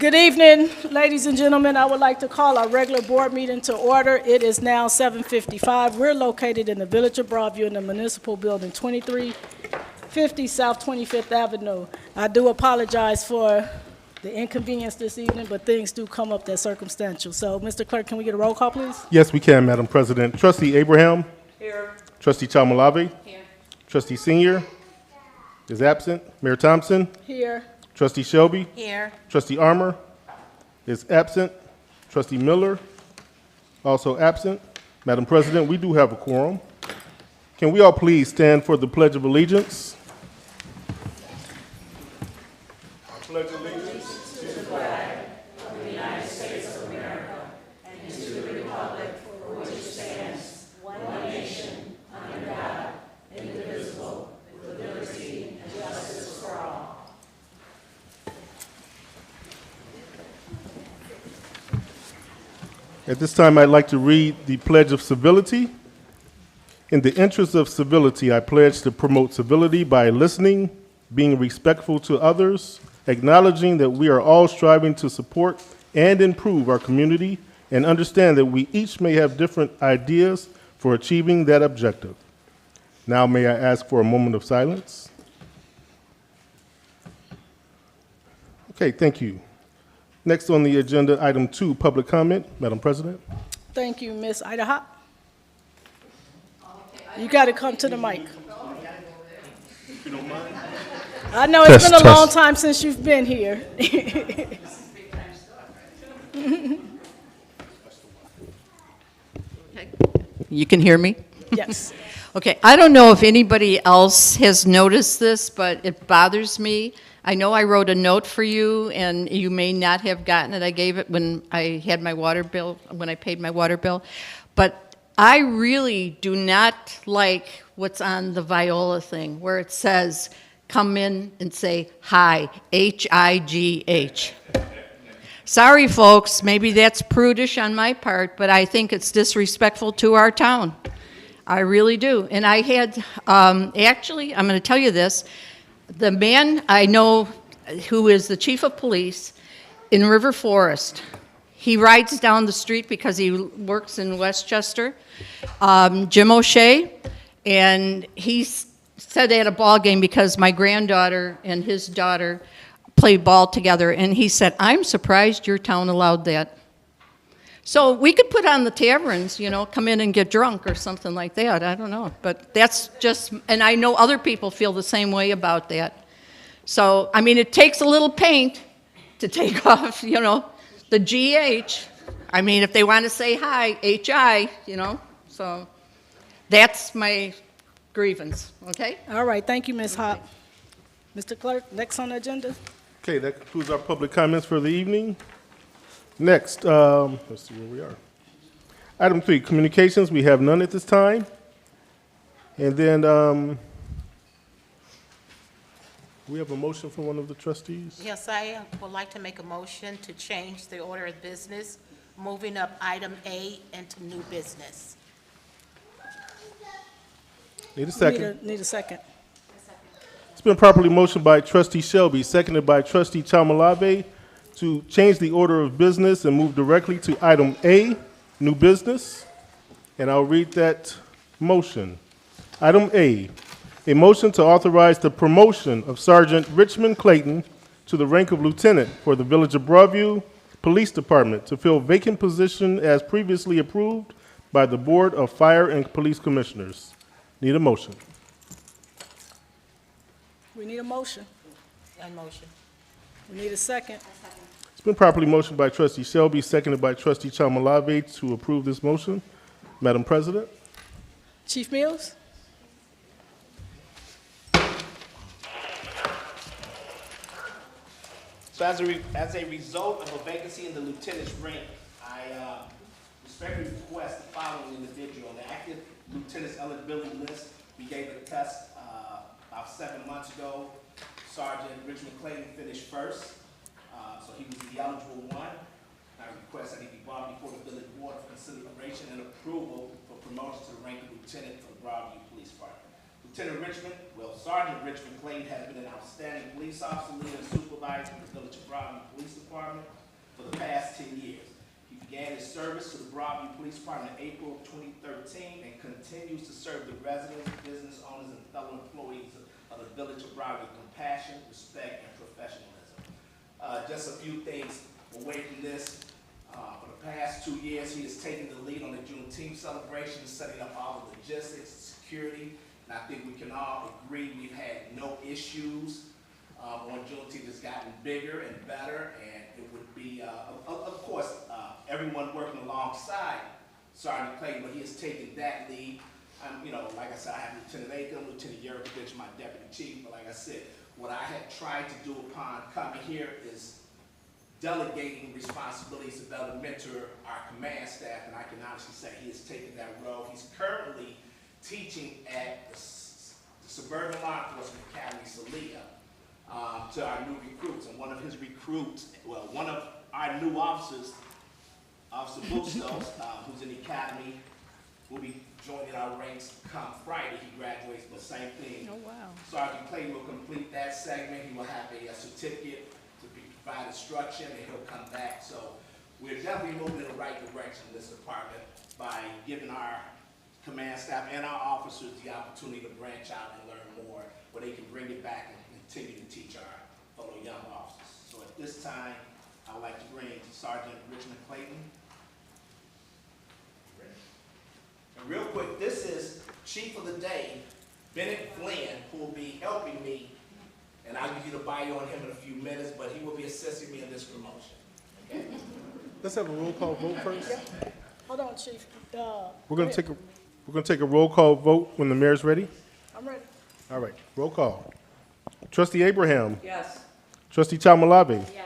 Good evening, ladies and gentlemen. I would like to call our regular board meeting to order. It is now 7:55. We're located in the Village of Broadview in the Municipal Building, 2350 South 25th Avenue. I do apologize for the inconvenience this evening, but things do come up that's circumstantial. So, Mr. Clerk, can we get a roll call, please? Yes, we can, Madam President. Trustee Abraham. Here. Trustee Chamalave. Here. Trustee Senior is absent. Mayor Thompson. Here. Trustee Shelby. Here. Trustee Armour is absent. Trustee Miller, also absent. Madam President, we do have a quorum. Can we all please stand for the Pledge of Allegiance? I pledge allegiance to the flag of the United States of America and to the republic for which it stands, one nation, under God, indivisible, with liberty and justice for all. At this time, I'd like to read the Pledge of Civility. In the interest of civility, I pledge to promote civility by listening, being respectful to others, acknowledging that we are all striving to support and improve our community, and understand that we each may have different ideas for achieving that objective. Now, may I ask for a moment of silence? Okay, thank you. Next on the agenda, item 2, public comment. Madam President. Thank you, Ms. Idaho. You got to come to the mic. If you don't mind. I know it's been a long time since you've been here. You can hear me? Yes. Okay, I don't know if anybody else has noticed this, but it bothers me. I know I wrote a note for you, and you may not have gotten it. I gave it when I had my water bill, when I paid my water bill. But I really do not like what's on the Viola thing, where it says, come in and say hi, H-I-G-H. Sorry, folks, maybe that's prudish on my part, but I think it's disrespectful to our town. I really do. And I had, actually, I'm going to tell you this. The man I know who is the chief of police in River Forest, he rides down the street because he works in Westchester, Jim O'Shea, and he said they had a ball game because my granddaughter and his daughter play ball together, and he said, I'm surprised your town allowed that. So we could put on the taverns, you know, come in and get drunk or something like that. I don't know. But that's just, and I know other people feel the same way about that. So, I mean, it takes a little paint to take off, you know, the GH. I mean, if they want to say hi, HI, you know. So that's my grievance, okay? All right, thank you, Ms. Hop. Mr. Clerk, next on the agenda. Okay, that concludes our public comments for the evening. Next, let's see where we are. Item 3, communications. We have none at this time. And then we have a motion from one of the trustees. Yes, I would like to make a motion to change the order of business, moving up item A into new business. Need a second. Need a second. It's been properly motioned by Trustee Shelby, seconded by Trustee Chamalave, to change the order of business and move directly to item A, new business. And I'll read that motion. Item A motion to authorize the promotion of Sergeant Richmond Clayton to the rank of lieutenant for the Village of Broadview Police Department to fill vacant position as previously approved by the Board of Fire and Police Commissioners. Need a motion. We need a motion. And motion. We need a second. It's been properly motioned by Trustee Shelby, seconded by Trustee Chamalave to approve this motion. Madam President. Chief Mills? So as a result of a vacancy in the lieutenant's rank, I respectfully request the following individual. On the active lieutenant's eligibility list, we gave it a test about 7 months ago. Sergeant Richmond Clayton finished first, so he was the eligible one. I request that he be brought before the village board for consideration and approval for promotion to the rank of lieutenant for the Broadview Police Department. The Sergeant Richmond Clayton has been an outstanding police officer, leader, and supervisor in the Village of Broadview Police Department for the past 10 years. He began his service to the Broadview Police Department in April of 2013 and continues to serve the residents, business owners, and fellow employees of the Village of Broadview with compassion, respect, and professionalism. Just a few things away from this. For the past 2 years, he has taken the lead on the Juneteenth celebration, setting up all the logistics, security, and I think we can all agree we've had no issues on Juneteenth. It's gotten bigger and better, and it would be, of course, everyone working alongside Sergeant Clayton, but he has taken that lead. You know, like I said, I have Lieutenant Aiken, Lieutenant Jarry, my deputy chief, but like I said, what I had tried to do upon coming here is delegating responsibilities to better mentor our command staff, and I can honestly say he has taken that role. He's currently teaching at the Suburban Law Enforcement Academy, Salida, to our new recruits. And one of his recruits, well, one of our new officers, Officer Bustos, who's in the academy, will be joining our ranks come Friday. He graduates, but same thing. Oh, wow. Sergeant Clayton will complete that segment. He will have a certificate to provide instruction, and he'll come back. So we're definitely moving in the right direction in this department by giving our command staff and our officers the opportunity to branch out and learn more, where they can bring it back and continue to teach our fellow young officers. So at this time, I would like to bring Sergeant Richmond Clayton. And real quick, this is Chief of the Day, Bennett Flynn, who will be helping me, and I'll give you the bio on him in a few minutes, but he will be assisting me in this promotion. Okay? Let's have a roll call vote first. Hold on, Chief. We're going to take a roll call vote when the mayor's ready. I'm ready. All right, roll call. Trustee Abraham. Yes. Trustee Chamalabe. Yes.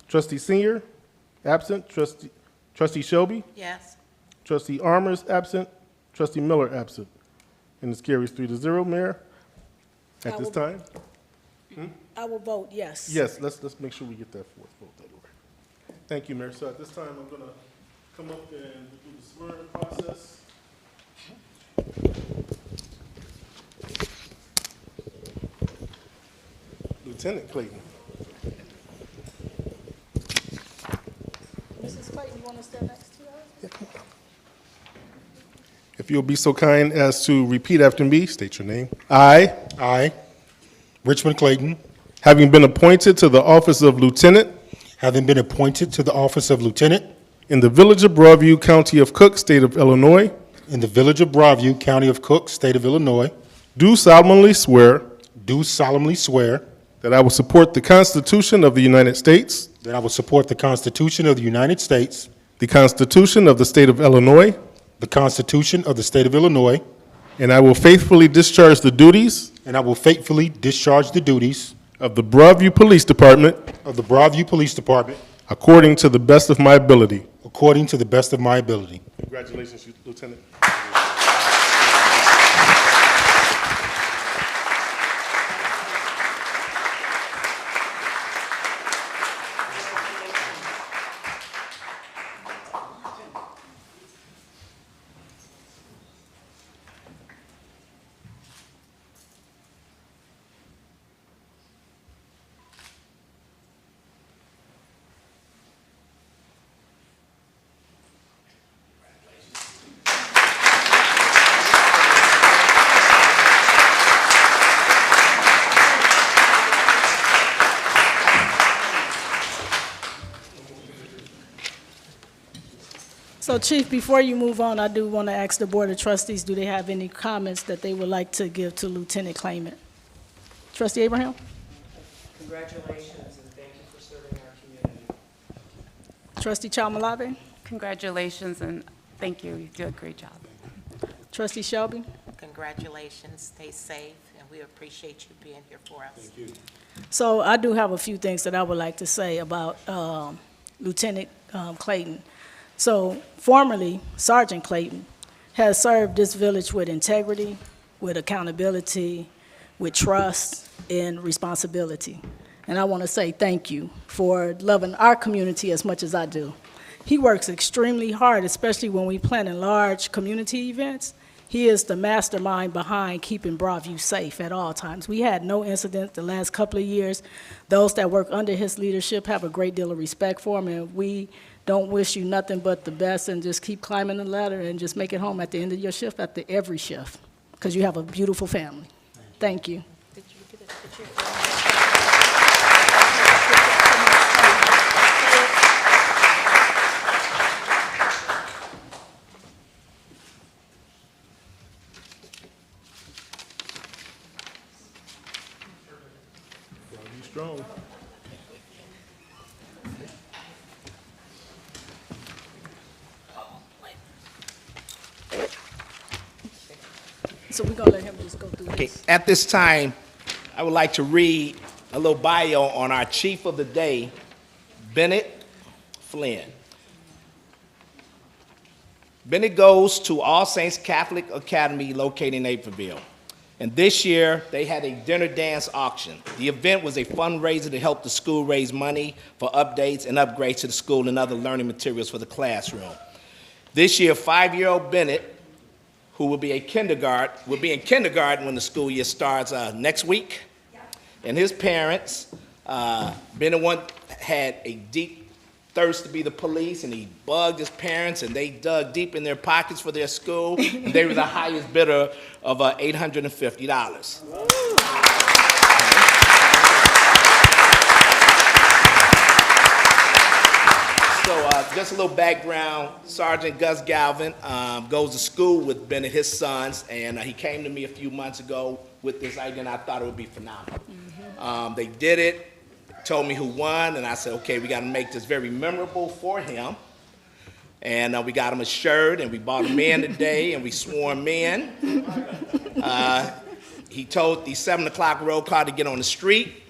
Trustee Senior, absent. Trustee Shelby. Yes. Trustee Armors, absent. Trustee Miller, absent. And this carries 3-0, Mayor. At this time? I will vote yes. Yes, let's make sure we get that fourth vote out of the way. Thank you, Mayor. So at this time, I'm going to come up and do the swearing process. Lieutenant Clayton. Mrs. Clayton, you want to stand next to her? Yeah, come on. If you'll be so kind as to repeat after me, state your name. I, Richmond Clayton, having been appointed to the office of lieutenant having been appointed to the office of lieutenant in the Village of Broadview, County of Cook, State of Illinois, in the Village of Broadview, County of Cook, State of Illinois, do solemnly swear do solemnly swear that I will support the Constitution of the United States, that I will support the Constitution of the United States, the Constitution of the State of Illinois, the Constitution of the State of Illinois, and I will faithfully discharge the duties and I will faithfully discharge the duties of the Broadview Police Department of the Broadview Police Department according to the best of my ability. according to the best of my ability. Congratulations, Lieutenant. So, Chief, before you move on, I do want to ask the Board of Trustees, do they have any comments that they would like to give to Lieutenant Claimant? Trustee Abraham? Congratulations, and thank you for serving our community. Trustee Chalmalave? Congratulations, and thank you. You did a great job. Trustee Shelby? Congratulations, stay safe, and we appreciate you being here for us. So I do have a few things that I would like to say about Lieutenant Clayton. So formerly, Sergeant Clayton has served this village with integrity, with accountability, with trust, and responsibility. And I want to say thank you for loving our community as much as I do. He works extremely hard, especially when we plan in large community events. he is the mastermind behind keeping Broadview safe at all times. We had no incidents the last couple of years. Those that work under his leadership have a great deal of respect for him, and we don't wish you nothing but the best, and just keep climbing the ladder and just make it home at the end of your shift, at every shift, because you have a beautiful family. Thank you. Broadview strong. So we're gonna let him just go through Okay, this. at this time, I would like to read a little bio on our chief of the day, Bennett Flynn. Bennett goes to All Saints Catholic Academy located in Naperville. And this year, they had a dinner dance auction. The event was a fundraiser to help the school raise money for updates and upgrades to the school and other learning materials for the classroom. This year, 5-year-old Bennett, who will be in kindergarten when the school year starts next week. And his parents, Bennett had a deep thirst to be the police, and he bugged his parents, and they dug deep in their pockets for their school, and they were the highest bidder of $850. So just a little background, Sergeant Gus Galvin goes to school with Bennett, his sons, and he came to me a few months ago with this idea, and I thought it would be phenomenal. They did it, told me who won, and I said, okay, we got to make this very memorable for him. And we got him a shirt, and we bought him in today, and we swore him in. He told the 7 o'clock roll call to get on the street.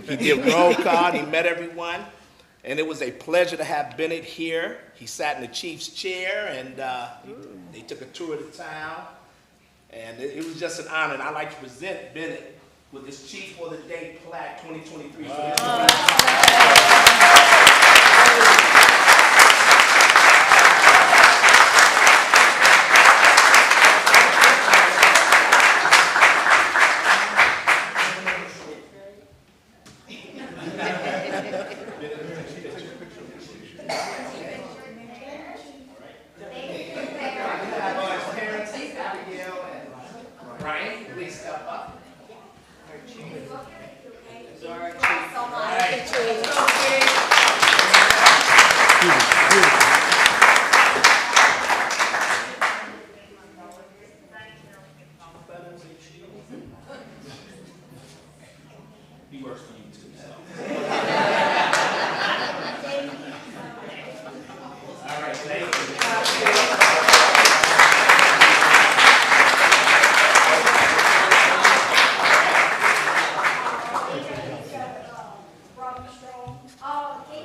He did roll call, and he met everyone. And it was a pleasure to have Bennett here. He sat in the chief's chair, and they took a tour of the town. And it was just an honor, and I'd like to present Bennett with this Chief of the Day plaque 2023 for his Brian, please step up. He works for you too, so. All right, thank you.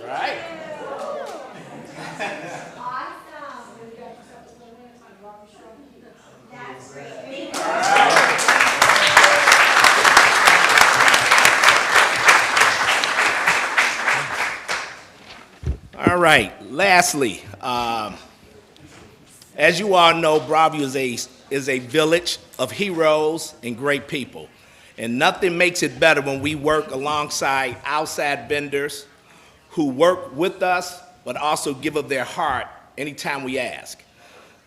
Right. All right, lastly, as you all know, Broadview is a village of heroes and great people. And nothing makes it better when we work alongside outside vendors who work with us, but also give of their heart anytime we ask.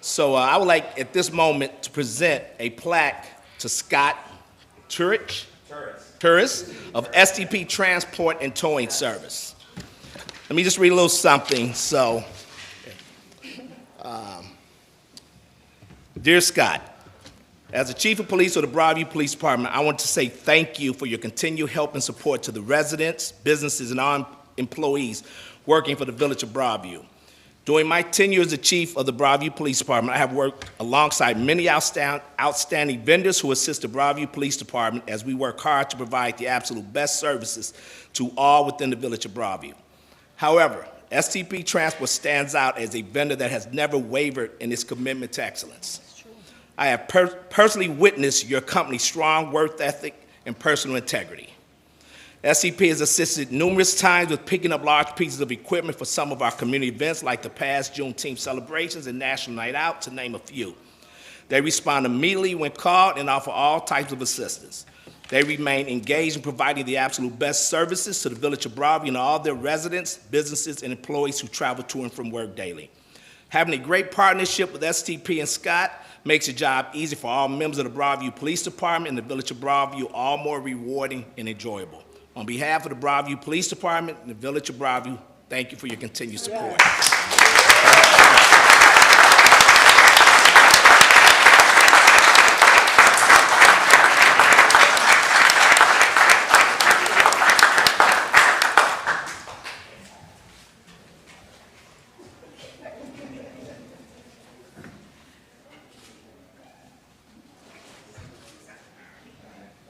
So I would like at this moment to present a plaque to Scott Turris of STP Transport and Towing Service. Let me just read a little something. So, dear Scott, as the Chief of Police of the Broadview Police Department, I want to say thank you for your continued help and support to the residents, businesses, and our employees working for the Village of Broadview. During my tenure as the Chief of the Broadview Police Department, I have worked alongside many outstanding vendors who assist the Broadview Police Department as we work hard to provide the absolute best services to all within the Village of Broadview. However, STP Transport stands out as a vendor that has never wavered in its commitment to excellence. I have personally witnessed your company's strong work ethic and personal integrity. SCP has assisted numerous times with picking up large pieces of equipment for some of our community events like the past Juneteenth celebrations and National Night Out, to name a few. They respond immediately when called and offer all types of assistance. They remain engaged in providing the absolute best services to the Village of Broadview and all their residents, businesses, and employees who travel to and from work daily. Having a great partnership with STP and Scott makes the job easy for all members of the Broadview Police Department and the Village of Broadview, all more rewarding and enjoyable. On behalf of the Broadview Police Department and the Village of Broadview, thank you for your continued support.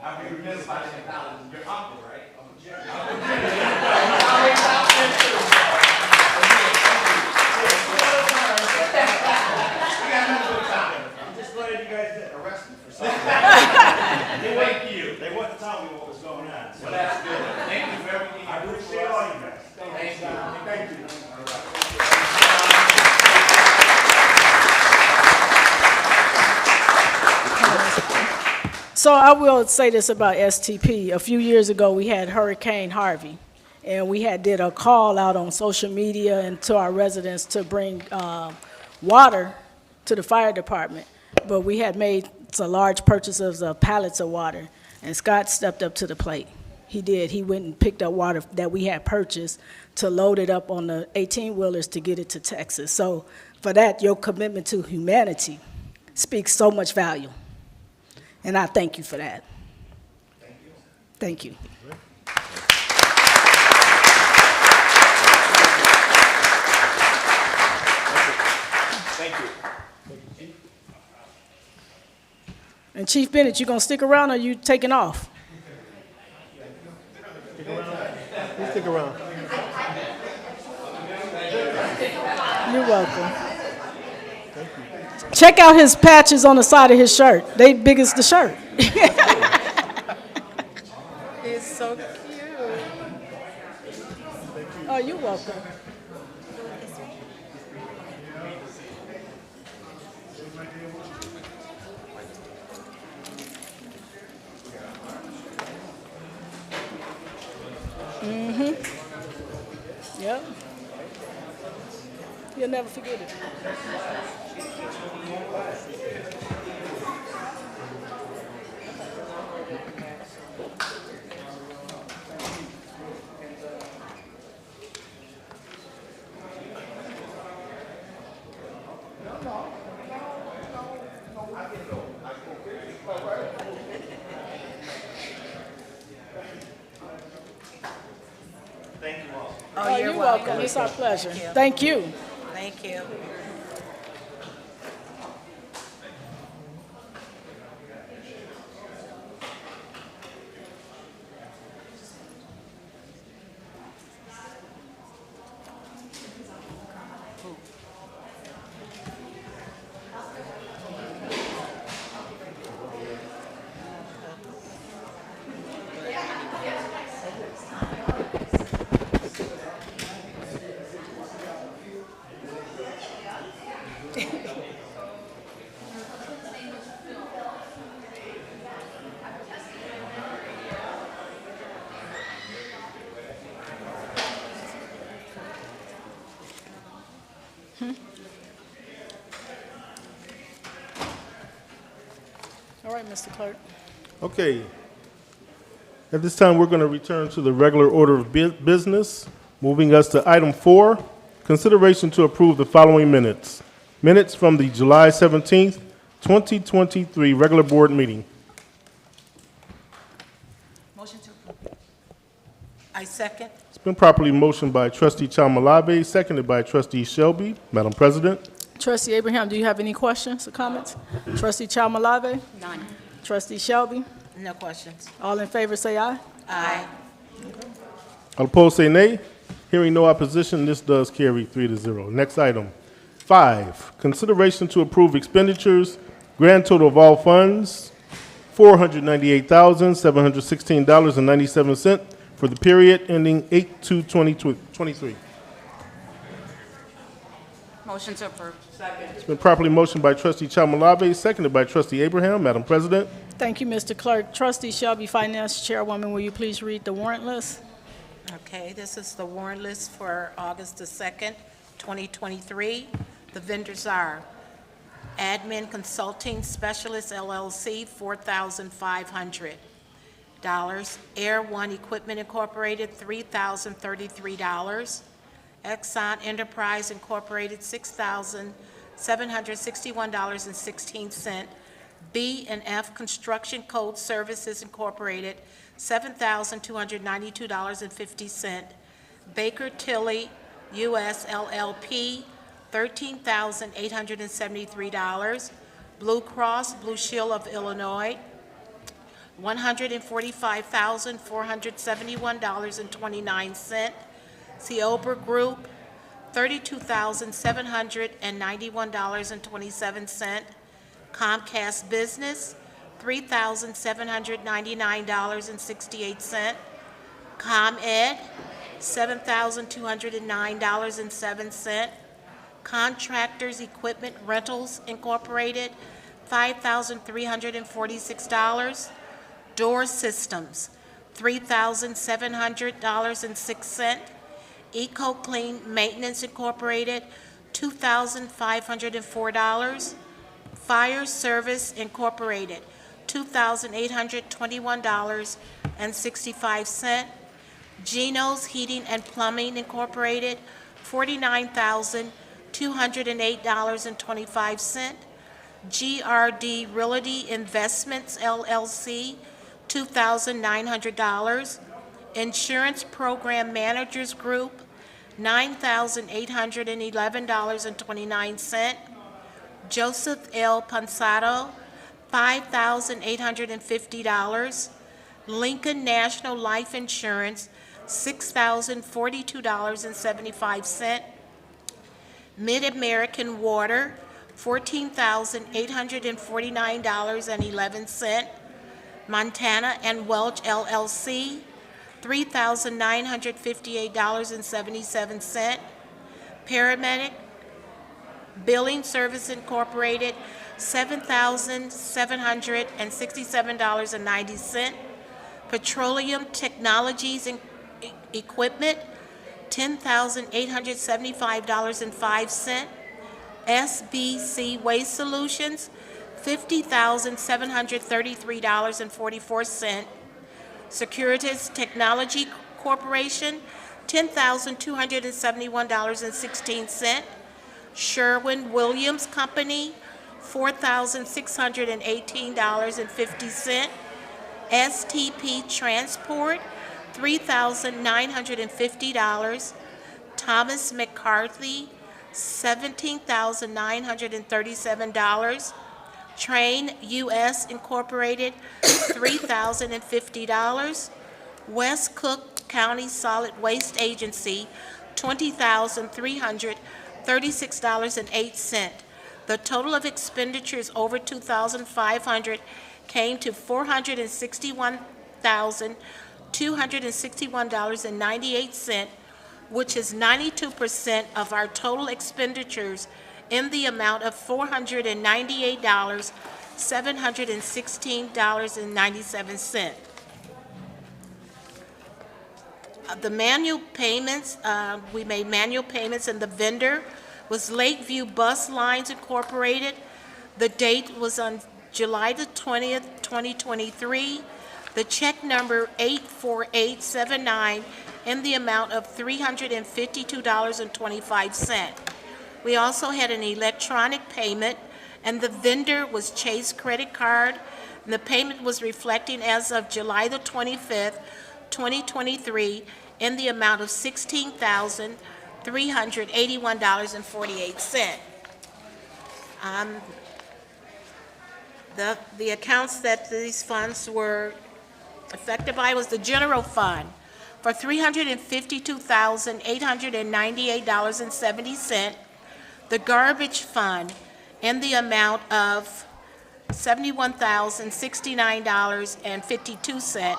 I'll be remiss if I didn't acknowledge your uncle, right? Uncle Jarry. I'm just glad you guys didn't arrest me for something. Thank you. They wouldn't tell me what was going on. So Well, that's good. Thank you for everything. I appreciate all you guys. Thank you. Thank you. So I will say this about STP. A few years ago, we had Hurricane Harvey, and we had did a call out on social media and to our residents to bring water to the fire department. But we had made some large purchases of pallets of water, and Scott stepped up to the plate. He did. He went and picked up water that we had purchased to load it up on the 18-wheelers to get it to Texas. So for that, your commitment to humanity speaks so much value. And I thank you for that. Thank you. Thank you. And Chief Bennett, you gonna stick around or you taking off? Please stick around. You're welcome. Check out his patches on the side of his shirt. They big as the shirt. It's so cute. Oh, you're welcome. Yep. You'll never forget it. Thank you all. Oh, you're welcome. It's our pleasure. Thank you. Thank you. All right, Mr. Clerk. Okay. At this time, we're going to return to the regular order of business, moving us to item 4, consideration to approve the following minutes. Minutes from the July 17th, 2023 regular board meeting. Motion to approve. I second. It's been properly motioned by Trustee Chamalave, seconded by Trustee Shelby. Madam President. Trustee Abraham, do you have any questions or comments? Trustee Chamalave? None. Trustee Shelby? No questions. All in favor, say aye. Aye. All opposed, say nay. Hearing no opposition, this does carry 3-0. Next item, 5, consideration to approve expenditures, grand total of all funds, $498,716.97 for the period ending 8/2/2023. Motion to approve. It's been properly motioned by trustee Chamalave, seconded by trustee Abraham. Madam President, Thank you, Mr. Clerk. Trustee Shelby, Finance Chairwoman, will you please read the warrant list? Okay, this is the warrant list for August the 2nd, 2023. The vendors are Admin Consulting Specialist LLC, $4,500. Air One Equipment Incorporated, $3,033. Exxon Enterprise Incorporated, $6,761.16. B&F Construction Code Services Incorporated, $7,292.50. Baker Tilly US LLP, $13,873. Blue Cross Blue Shield of Illinois, $145,471.29. Seober Group, $32,791.27. Comcast Business, $3,799.68. ComEd, $7,209.07. Contractors Equipment Rentals Incorporated, $5,346. Door Systems, $3,700.06. EcoClean Maintenance Incorporated, $2,504. Fire Service Incorporated, $2,821.65. Geno's Heating and Plumbing Incorporated, $49,208.25. GRD Realty Investments LLC, $2,900. Insurance Program Managers Group, $9,811.29. Joseph L. Ponsato, $5,850. Lincoln National Life Insurance, $6,042.75. Mid-American Water, $14,849.11. Montana and Welch LLC, $3,958.77. Paramedic Billing Service Incorporated, $7,767.90. Petroleum Technologies Equipment, $10,875.05. SBC Waste Solutions, $50,733.44. Securitas Technology Corporation, $10,271.16. Sherwin-Williams Company, $4,618.50. STP Transport, $3,950. Thomas McCarthy, $17,937. Train US Incorporated, $3,050. West Cook County Solid Waste Agency, $20,336.08. The total of expenditures over $2,500 came to $461,261.98, which is 92% of our total expenditures in the amount of $498,716.97. The manual payments, we made manual payments, and the vendor was Lakeview Bus Lines Incorporated. The date was on July the 20th, 2023. The check number 84879 in the amount of $352.25. We also had an electronic payment, and the vendor was Chase Credit Card. And the payment was reflecting as of July the 25th, 2023, in the amount of $16,381.48. The accounts that these funds were affected by was the general fund for $352,898.70, the garbage fund in the amount of $71,069.52.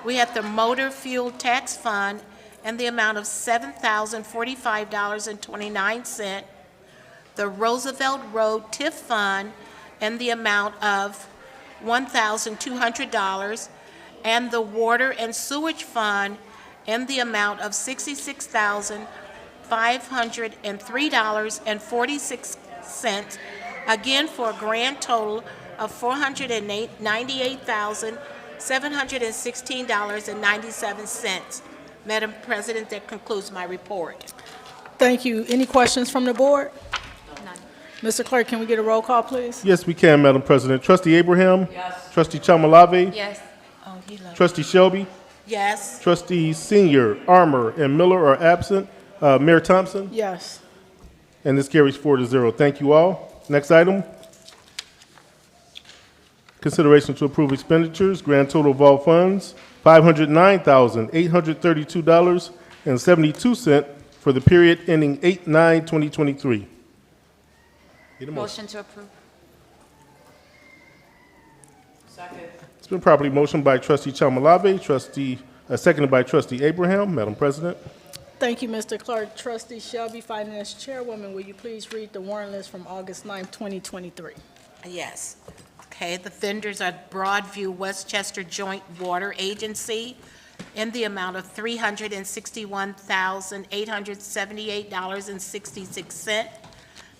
We have the motor fuel tax fund in the amount of $7,045.29. the Roosevelt Road TIF Fund in the amount of $1,200, and the Water and Sewage Fund in the amount of $66,503.46, again for a grand total of $498,716.97. Madam President, that concludes my report. Thank you. Any questions from the board? None. Mr. Clerk, can we get a roll call, please? Yes, we can, Madam President. Trustee Abraham? Yes. Trustee Chamalave? Yes. Oh, he left. Trustee Shelby? Yes. Trustees Senior, Armour, and Miller are absent. Mayor Thompson? Yes. And this carries 4-0. Thank you all. Next item. Consideration to approve expenditures, grand total of all funds, $509,832.72 for the period ending 8/9/2023. Need a motion. Motion to approve. Second. It's been properly motioned by Trustee Chamalave, seconded by Trustee Abraham. Madam President. Thank you, Mr. Clerk. Trustee Shelby, Finance Chairwoman, will you please read the warrant list from August 9th, 2023? Yes. Okay, the vendors are Broadview Westchester Joint Water Agency in the amount of $361,878.66.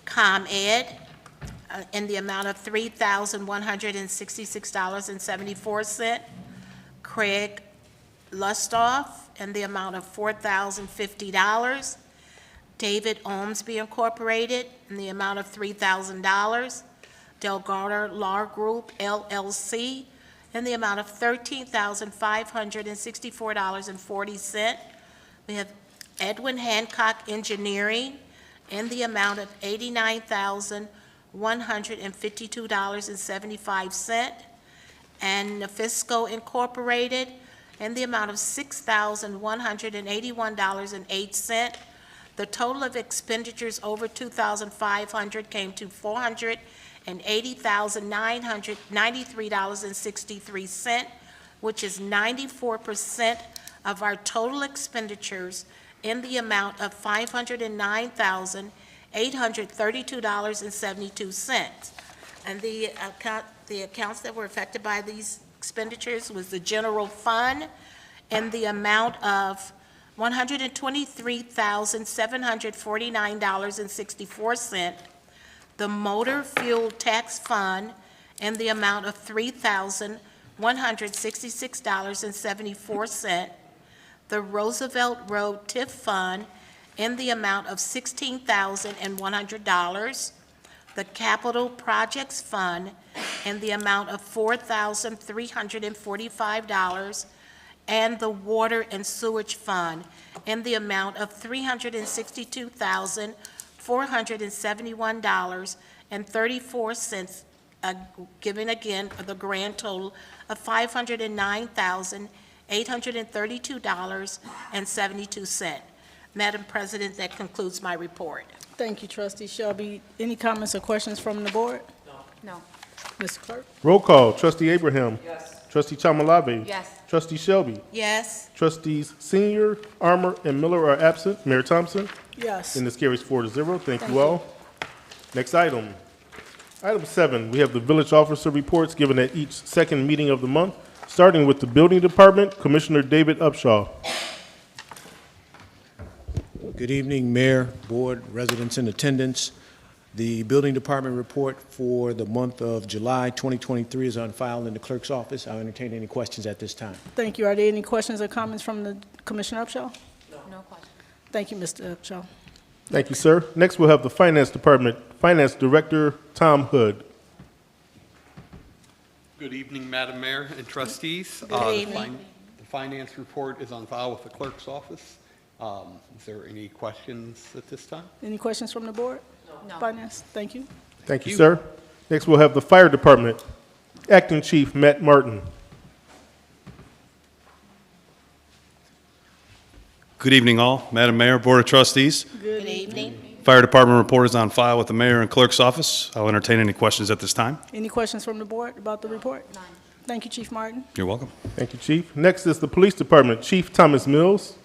ComEd in the amount of $3,166.74. Craig Lustoff in the amount of $4,050. David Ormsby Incorporated in the amount of $3,000. Delgado Law Group LLC in the amount of $13,564.40. We have Edwin Hancock Engineering in the amount of $89,152.75, and Nabisco Incorporated in the amount of $6,181.08. The total of expenditures over $2,500 came to $480,993.63, which is 94% of our total expenditures in the amount of $509,832.72. And the accounts that were affected by these expenditures was the general fund in the amount of $123,749.64, the motor fuel tax fund in the amount of $3,166.74, the Roosevelt Road TIF fund in the amount of $16,100, the Capital Projects Fund in the amount of $4,345, and the Water and Sewage Fund in the amount of $362,471.34, giving again the grand total of $509,832.72. Madam President, that concludes my report. Thank you, Trustee Shelby. Any comments or questions from the board? No. Mr. Clerk? Roll call. Trustee Abraham. Yes. Trustee Chamalave. Yes. Trustee Shelby. Yes. Trustees Senior, Armour, and Miller are absent. Mayor Thompson. Yes. And this carries 4-0. Thank Thank you you. all. Next item. Item 7, we have the village officer reports given at each second meeting of the month, starting with the Building Department, Commissioner David Upshaw. Good evening, Mayor, Board, residents in attendance. The Building Department report for the month of July 2023 is on file in the clerk's office. I'll entertain any questions at this time. Thank you. Are there any questions or comments from the Commissioner Upshaw? No question. Thank you, Mr. Upshaw. Thank you, sir. Next, we'll have the Finance Department, Finance Director Tom Hood. Good evening, Madam Mayor and trustees. Good evening. The finance report is on file with the clerk's office. Is there any questions at this time? Any questions from the board? No. Finance, thank you. Thank you, sir. Next, we'll have the Fire Department, Acting Chief Matt Martin. Good evening, all. Madam Mayor, Board of Trustees. Good evening. Fire Department report is on file with the Mayor and Clerk's office. I'll entertain any questions at this time. Any questions from the board about the report? None. Thank you, Chief Martin. You're welcome. Thank you, Chief. Next is the Police Department, Chief Thomas Mills.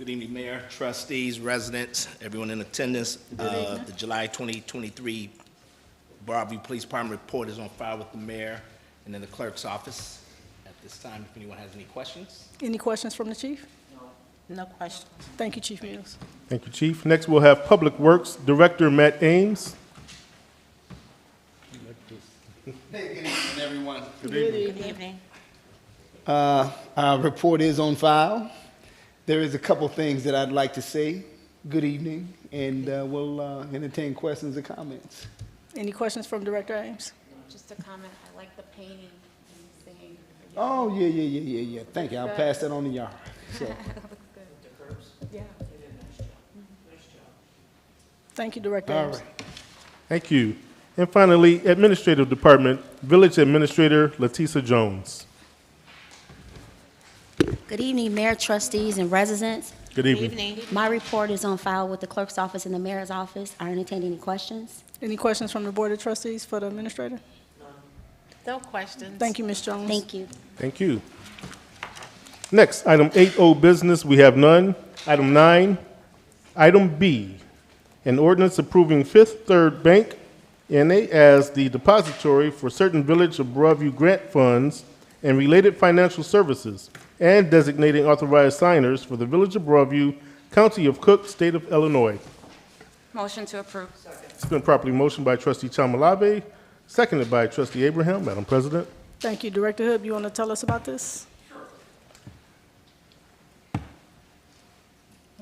Good evening, Mayor, trustees, residents, everyone in attendance. The July 2023 Broadview Police Department report is on file with the mayor and in the clerk's office at this time, if anyone has any questions. Any questions from the chief? No questions. Thank you, Chief Mills. Thank you, Chief. Next, we'll have Public Works Director Matt Ames. Hey, good evening, everyone. Good evening. Our report is on file. There is a couple things that I'd like to say. Good evening, and we'll entertain questions or comments. Any questions from Director Ames? Just a comment, I like the painting and singing. Oh, yeah. Thank you. I'll pass that on to y'all. So, That looks good. Yeah. Thank you, Director all Ames. right. Thank you. And finally, Administrative Department, Village Administrator Letisa Jones. Good evening, Mayor, trustees, and residents. Good Good evening. evening. My report is on file with the clerk's office and the mayor's office. I entertain any questions. Any questions from the Board of Trustees for the Administrator? No questions. Thank you, Ms. Jones. Thank you. Thank you. Next, item 8O business, we have none. Item 9, item B, an ordinance approving Fifth Third Bank, N.A. as the depository for certain Village of Broadview grant funds and related financial services, and designating authorized signers for the Village of Broadview, County of Cook, State of Illinois. Motion to approve. It's been properly motioned by Trustee Chamalave, seconded by Trustee Abraham. Madam President. Thank you. Director Hood, you want to tell us about this?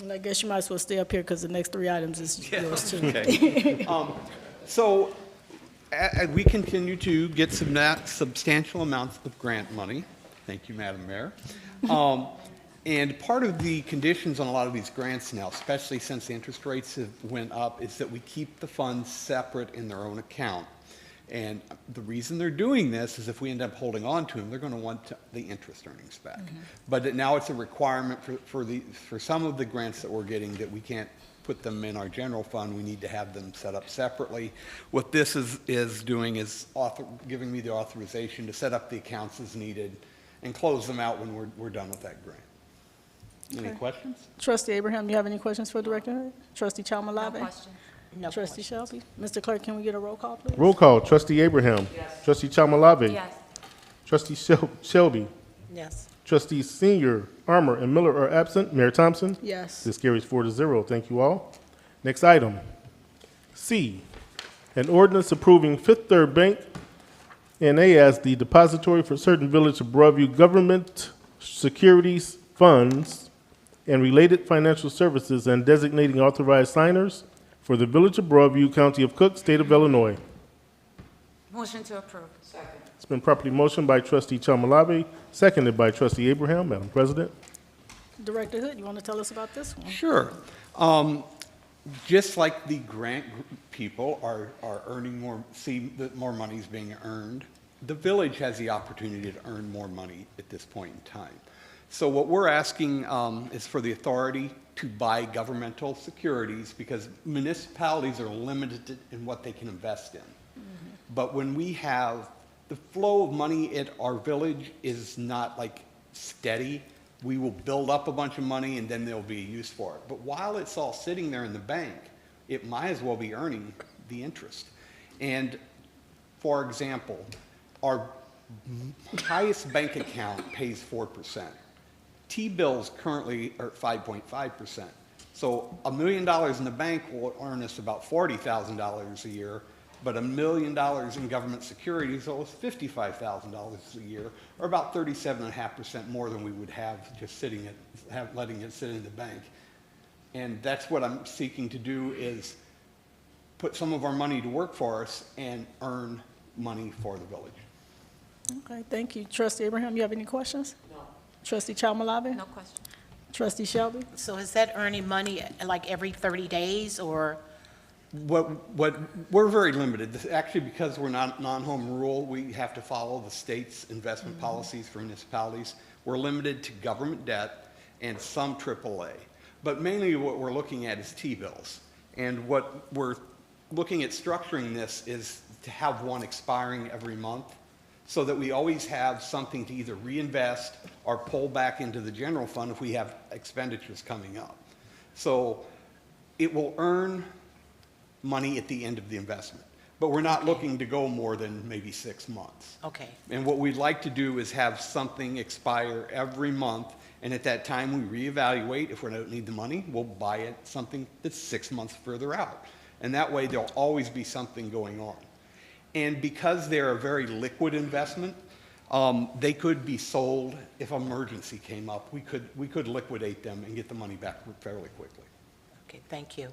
And I guess you might as well stay up here because the next 3 items is yours too. Okay. So, we continue to get some substantial amounts of grant money. Thank you, Madam Mayor. And part of the conditions on a lot of these grants now, especially since the interest rates have went up, is that we keep the funds separate in their own account. And the reason they're doing this is if we end up holding on to them, they're going to want the interest earnings back. But now it's a requirement for some of the grants that we're getting that we can't put them in our general fund. We need to have them set up separately. What this is doing is giving me the authorization to set up the accounts as needed and close them out when we're done with that grant. Any questions? Trustee Abraham, you have any questions for Director Hood? Trustee No Chamalave? question. No Trustee questions. Shelby? Mr. Clerk, can we get a roll call, please? Roll call, Trustee Abraham. Yes. Trustee Chamalave. Yes. Trustee Shelby. Yes. Trustees Senior, Armour, and Miller are absent. Mayor Thompson? Yes. This carries 4-0. Thank you all. Next item. C, an ordinance approving Fifth Third Bank, N.A. as the depository for certain Village of Broadview government securities funds and related financial services and designating authorized signers for the Village of Broadview, County of Cook, State of Illinois. Motion to approve. It's been properly motioned by Trustee Chamalave, seconded by Trustee Abraham. Madam President. Director Hood, you want to tell us about this one? Sure. Just like the grant people are earning more, see that more money is being earned, the village has the opportunity to earn more money at this point in time. So what we're asking is for the authority to buy governmental securities because municipalities are limited in what they can invest in. But when we have the flow of money at our village is not like steady. We will build up a bunch of money and then there'll be a use for it. But while it's all sitting there in the bank, it might as well be earning the interest. And for example, our highest bank account pays 4%. T-bills currently are at 5.5%. So $1 million in the bank will earn us about $40,000 a year, but $1 million in government securities will us $55,000 a year, or about 37.5% more than we would have just letting it sit in the bank. And that's what I'm seeking to do is put some of our money to work for us and earn money for the village. Okay, thank you. Trustee Abraham, you have any questions? No. Trustee Chamalave? No question. Trustee Shelby? So is that earning money like every 30 days or? We're very limited. Actually, because we're not non-home rule, we have to follow the state's investment policies for municipalities. We're limited to government debt and some AAA. But mainly what we're looking at is T-bills. And what we're looking at structuring this is to have one expiring every month so that we always have something to either reinvest or pull back into the general fund if we have expenditures coming up. So it will earn money at the end of the investment, but we're not looking to go more than maybe 6 months. Okay. And what we'd like to do is have something expire every month, and at that time, we reevaluate. If we don't need the money, we'll buy it something that's 6 months further out. And that way, there'll always be something going on. And because they're a very liquid investment, they could be sold if emergency came up. We could liquidate them and get the money back fairly quickly. Okay, thank you.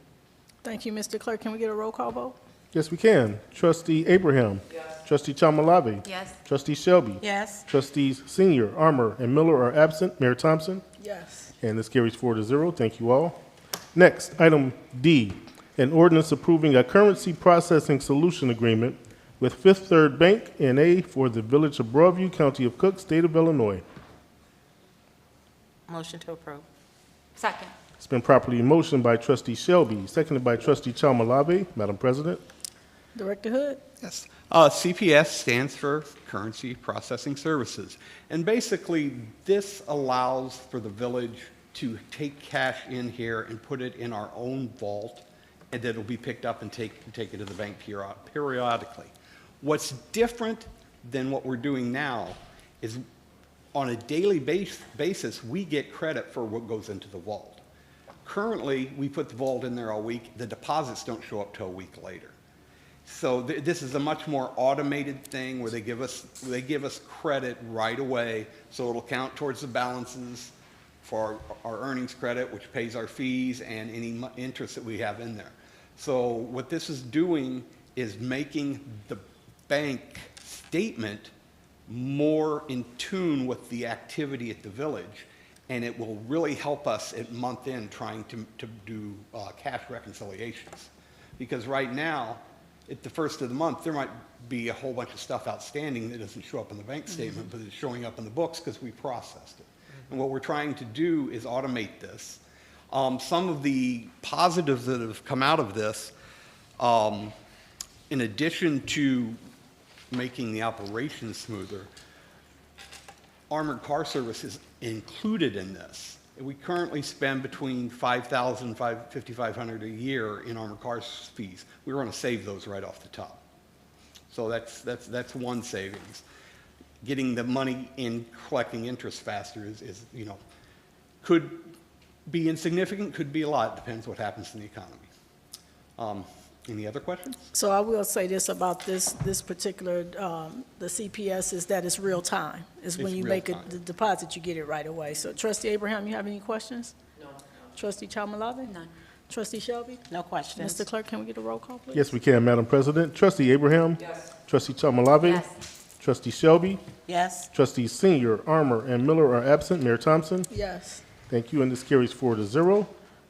Thank you, Mr. Clerk. Can we get a roll call vote? Yes, we can. Trustee Abraham. Yes. Trustee Chamalave. Yes. Trustee Shelby. Yes. Trustees Senior, Armour, and Miller are absent. Mayor Thompson. Yes. And this carries 4-0. Thank you all. Next, item D, an ordinance approving a currency processing solution agreement with Fifth Third Bank, N.A. for the Village of Broadview, County of Cook, State of Illinois. Motion to approve. Second. It's been properly motioned by Trustee Shelby, seconded by Trustee Chamalave. Madam President. Director Hood? Yes. CPS stands for Currency Processing Services. And basically, this allows for the village to take cash in here and put it in our own vault, and then it'll be picked up and take it to the bank periodically. What's different than what we're doing now is on a daily basis, we get credit for what goes into the vault. Currently, we put the vault in there all week. The deposits don't show up till a week later. So this is a much more automated thing where they give us credit right away, so it'll count towards the balances for our earnings credit, which pays our fees and any interest that we have in there. So what this is doing is making the bank statement more in tune with the activity at the village, and it will really help us at month end trying to do cash reconciliations. Because right now, at the first of the month, there might be a whole bunch of stuff outstanding that doesn't show up in the bank statement, but it's showing up in the books because we processed it. And what we're trying to do is automate this. Some of the positives that have come out of this, in addition to making the operation smoother, armored car service is included in this. We currently spend between $5,000 and $5,500 a year in armored car fees. We want to save those right off the top. So that's one savings. Getting the money in, collecting interest faster is could be insignificant, could be a lot. Depends what happens in the economy. Any other questions? So I will say this about this particular, the CPS, is that it's real time. It's when It's you real make time. the deposit, you get it right away. So Trustee Abraham, you have any questions? No. Trustee Chamalave? None. Trustee Shelby? No questions. Mr. Clerk, can we get a roll call, please? Yes, we can, Madam President. Trustee Abraham. Yes. Trustee Chamalave. Yes. Trustee Shelby. Yes. Trustees Senior, Armour, and Miller are absent. Mayor Thompson. Yes. Thank you, and this carries 4-0.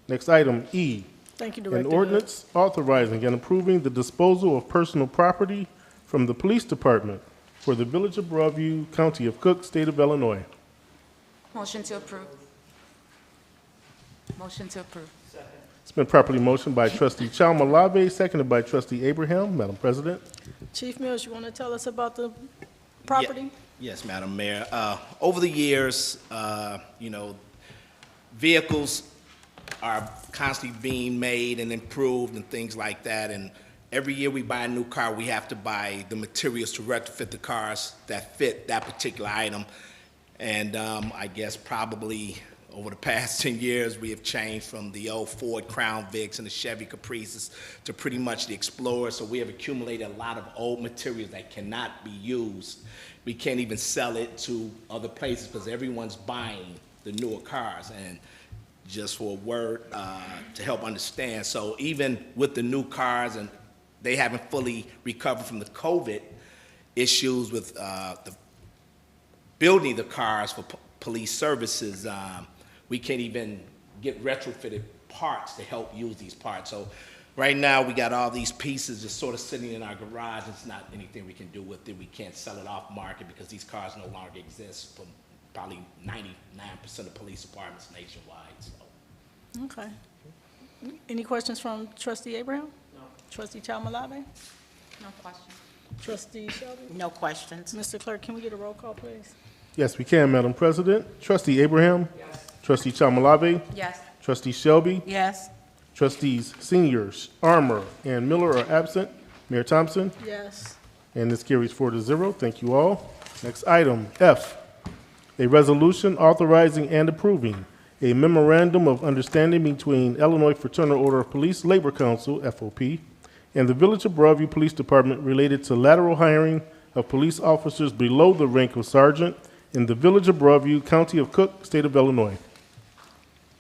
Next item, E. Thank you, An Director Hood. ordinance authorizing and approving the disposal of personal property from the police department for the Village of Broadview, County of Cook, State of Illinois. Motion to approve. Motion to approve. It's been properly motioned by Trustee Chamalave, seconded by Trustee Abraham. Madam President. Chief Mills, you want to tell us about the property? Yes, Madam Mayor. Over the years, vehicles are constantly being made and improved and things like that. And every year we buy a new car, we have to buy the materials to retrofit the cars that fit that particular item. And I guess probably over the past 10 years, we have changed from the old Ford Crown Vics and the Chevy Caprices to pretty much the Explorer. So we have accumulated a lot of old materials that cannot be used. We can't even sell it to other places because everyone's buying the newer cars. And just for a word to help understand, so even with the new cars, and they haven't fully recovered from the COVID issues with the building the cars for police services, we can't even get retrofitted parts to help use these parts. So right now, we got all these pieces just sort of sitting in our garage. It's not anything we can do with it. We can't sell it off market because these cars no longer exist from probably 99% of police departments nationwide. So. Okay. Any questions from Trustee Abraham? No. Trustee Chamalave? No question. Trustee Shelby? No questions. Mr. Clerk, can we get a roll call, please? Yes, we can, Madam President. Trustee Abraham? Yes. Trustee Chamalave? Yes. Trustee Shelby? Yes. Trustees Seniors, Armour, and Miller are absent. Mayor Thompson? Yes. And this carries 4-0. Thank you all. Next item, F, a resolution authorizing and approving a memorandum of understanding between Illinois Fraternal Order of Police Labor Council, FOP, and the Village of Broadview Police Department related to lateral hiring of police officers below the rank of sergeant in the Village of Broadview, County of Cook, State of Illinois.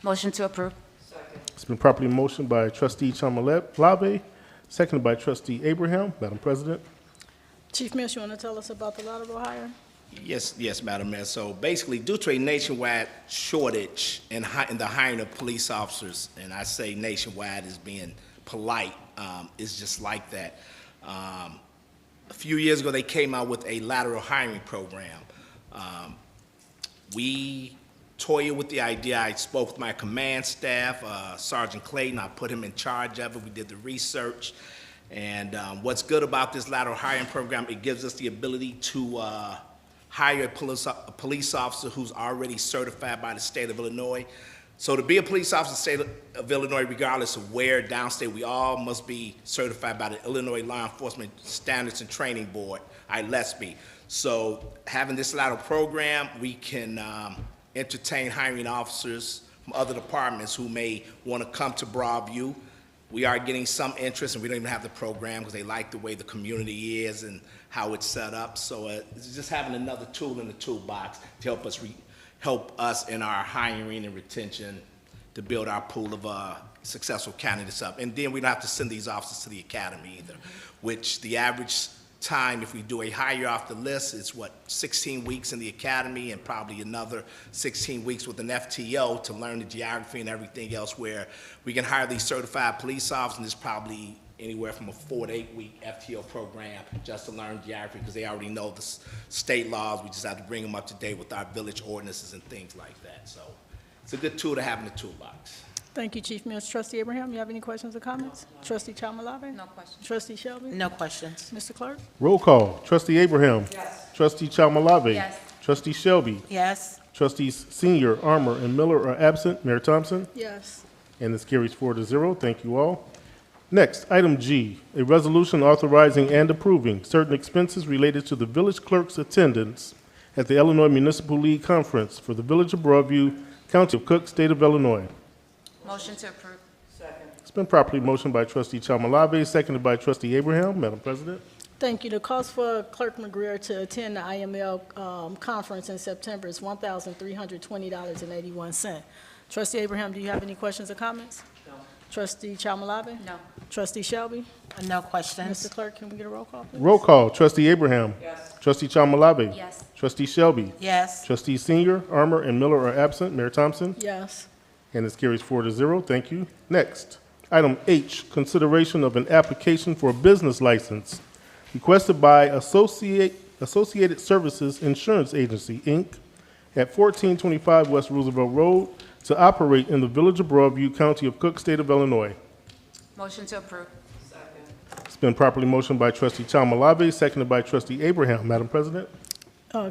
Motion to approve. Second. It's been properly motioned by Trustee Chamalave, seconded by Trustee Abraham. Madam President. Chief Mills, you want to tell us about the lateral hire? Yes, Madam Mayor. So basically, due to a nationwide shortage in the hiring of police officers, and I say nationwide as being polite, it's just like that. A few years ago, they came out with a lateral hiring program. We toyed with the idea. I spoke with my command staff, Sergeant Clayton. I put him in charge of it. We did the research. And what's good about this lateral hiring program, it gives us the ability to hire a police officer who's already certified by the state of Illinois. So to be a police officer in the state of Illinois, regardless of where downstate, we all must be certified by the Illinois Law Enforcement Standards and Training Board, ILESB. So having this lateral program, we can entertain hiring officers from other departments who may want to come to Broadview. We are getting some interest, and we don't even have the program because they like the way the community is and how it's set up. So it's just having another tool in the toolbox to help us in our hiring and retention to build our pool of successful candidates up. And then we don't have to send these officers to the academy either, which the average time, if we do a hire off the list, is 16 weeks in the academy and probably another 16 weeks with an FTO to learn the geography and everything else, where we can hire these certified police officers, and it's probably anywhere from a 4 to 8 week FTO program just to learn geography because they already know the state laws. We just have to bring them up to date with our village ordinances and things like that. So it's a good tool to have in the toolbox. Thank you, Chief Mills. Trustee Abraham, you have any questions or comments? Trustee Chamalave? No questions. Trustee Shelby? No questions. Mr. Clerk? Roll call. Trustee Abraham. Yes. Trustee Chamalave. Yes. Trustee Shelby. Yes. Trustees Senior, Armour, and Miller are absent. Mayor Thompson. Yes. And this carries 4-0. Thank you all. Next, item G, a resolution authorizing and approving certain expenses related to the village clerk's attendance at the Illinois Municipal League Conference for the Village of Broadview, County of Cook, State of Illinois. Motion to approve. Second. It's been properly motioned by Trustee Chamalave, seconded by Trustee Abraham. Madam President. Thank you. The cost for Clerk McGreer to attend the IML conference in September is $1,320.81. Trustee Abraham, do you have any questions or comments? No. Trustee Chamalave? No. Trustee Shelby? No questions. Mr. Clerk, can we get a roll call, please? Roll call. Trustee Abraham. Yes. Trustee Chamalave. Yes. Trustee Shelby. Yes. Trustees Senior, Armour, and Miller are absent. Mayor Thompson. Yes. And this carries 4-0. Thank you. Next, item H, consideration of an application for a business license requested by Associated Services Insurance Agency, Inc., at 1425 West Roosevelt Road to operate in the Village of Broadview, County of Cook, State of Illinois. Motion to approve. Second. It's been properly motioned by Trustee Chamalave, seconded by Trustee Abraham. Madam President.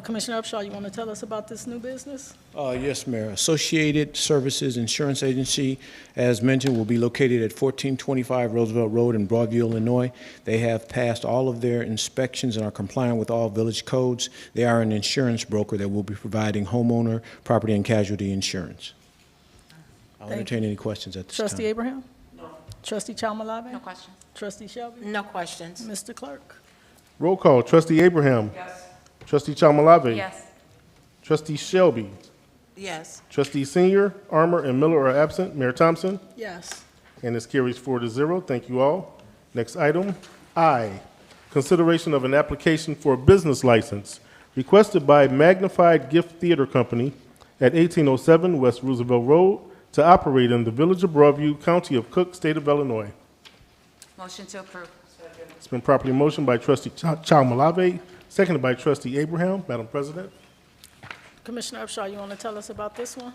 Commissioner Upshaw, you want to tell us about this new business? Yes, Mayor. Associated Services Insurance Agency, as mentioned, will be located at 1425 Roosevelt Road in Broadview, Illinois. They have passed all of their inspections and are compliant with all village codes. They are an insurance broker that will be providing homeowner, property, and casualty insurance. I'll Thank entertain any questions at this time. Trustee Abraham? No. Trustee Chamalave? No questions. Trustee Shelby? No questions. Mr. Clerk? Roll call. Trustee Abraham. Yes. Trustee Chamalave. Yes. Trustee Shelby. Yes. Trustees Senior, Armour, and Miller are absent. Mayor Thompson. Yes. And this carries 4-0. Thank you all. Next item, I, consideration of an application for a business license requested by Magnified Gift Theater Company at 1807 West Roosevelt Road to operate in the Village of Broadview, County of Cook, State of Illinois. Motion to approve. Second. It's been properly motioned by Trustee Chamalave, seconded by Trustee Abraham. Madam President. Commissioner Upshaw, you want to tell us about this one?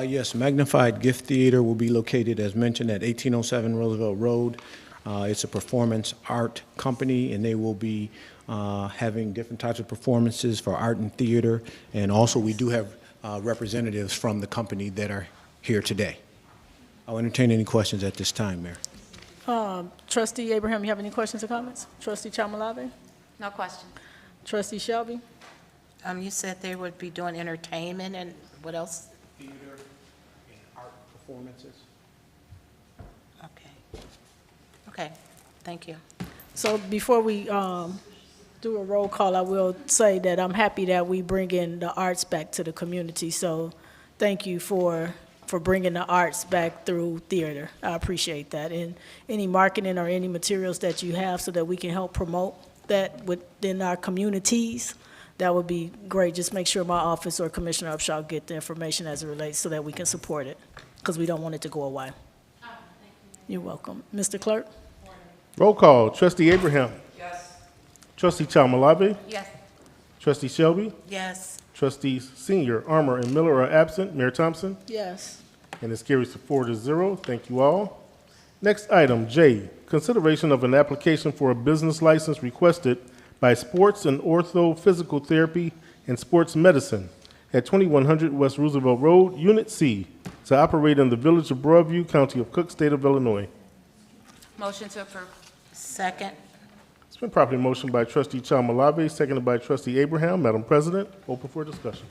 Yes, Magnified Gift Theater will be located, as mentioned, at 1807 Roosevelt Road. It's a performance art company, and they will be having different types of performances for art and theater. And also, we do have representatives from the company that are here today. I'll entertain any questions at this time, Mayor. Trustee Abraham, you have any questions or comments? Trustee Chamalave? No question. Trustee Shelby? You said they would be doing entertainment and what else? Theater and art performances. Okay. Okay, thank you. So before we do a roll call, I will say that I'm happy that we bring in the arts back to the community. So thank you for bringing the arts back through theater. I appreciate that. And any marketing or any materials that you have so that we can help promote that within our communities, that would be great. Just make sure my office or Commissioner Upshaw get the information as it relates so that we can support it, because we don't want it to go away. You're welcome. Mr. Clerk? Roll call. Trustee Abraham. Yes. Trustee Chamalave. Yes. Trustee Shelby. Yes. Trustees Senior, Armour, and Miller are absent. Mayor Thompson. Yes. And this carries to 4-0. Thank you all. Next item, J, consideration of an application for a business license requested by Sports and Ortho Physical Therapy and Sports Medicine at 2100 West Roosevelt Road, Unit C, to operate in the Village of Broadview, County of Cook, State of Illinois. Motion to approve. Second. It's been properly motioned by Trustee Chamalave, seconded by Trustee Abraham. Madam President, open for discussion.